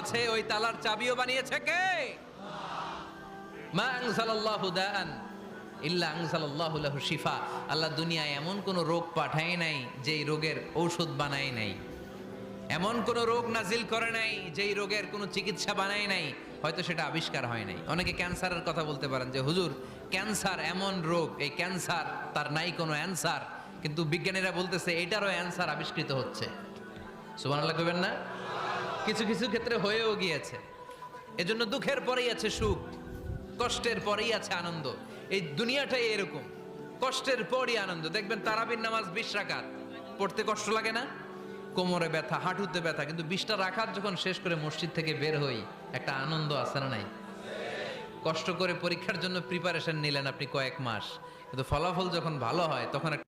আছে ওই তালার চাবিও বানিয়েছে কে? মা আনজালাল্লাহু দাআন ইল্লা আনজালাল্লাহু লাহু শিফা। আল্লাহ দুনিয়ায় এমন কোন রোগ পাঠায় নাই যেই রোগের ঔষধ বানায় নাই, এমন কোন রোগ নাজিল করে নাই যেই রোগের কোনো চিকিৎসা বানায় নাই, হয়তো সেটা আবিষ্কার হয় নাই। অনেকে ক্যান্সারের কথা বলতে পারেন যে হুজুর ক্যান্সার এমন রোগ, এই ক্যান্সার তার নাই কোনো অ্যান্সার, কিন্তু বিজ্ঞানীরা বলতেছে এটারও অ্যান্সার আবিষ্কৃত হচ্ছে। সুবহানাল্লাহ কইবেন না? কিছু কিছু ক্ষেত্রে হয়েও গিয়েছে। এজন্য দুঃখের পরেই আছে সুখ, কষ্টের পরেই আছে আনন্দ। এই দুনিয়াটাই এরকম, কষ্টের পরই আনন্দ। দেখবেন তারাবির নামাজ 20 রাকাত পড়তে কষ্ট লাগে না? কোমরে ব্যথা, হাঁটুতে ব্যথা, কিন্তু 20টা রাকাত যখন শেষ করে মসজিদ থেকে বের হই একটা আনন্দ আছে না নাই? কষ্ট করে পরীক্ষার জন্য প্রিপারেশন নিলেন আপনি কয়েক মাস, কিন্তু ফলাফল যখন ভালো হয় তখন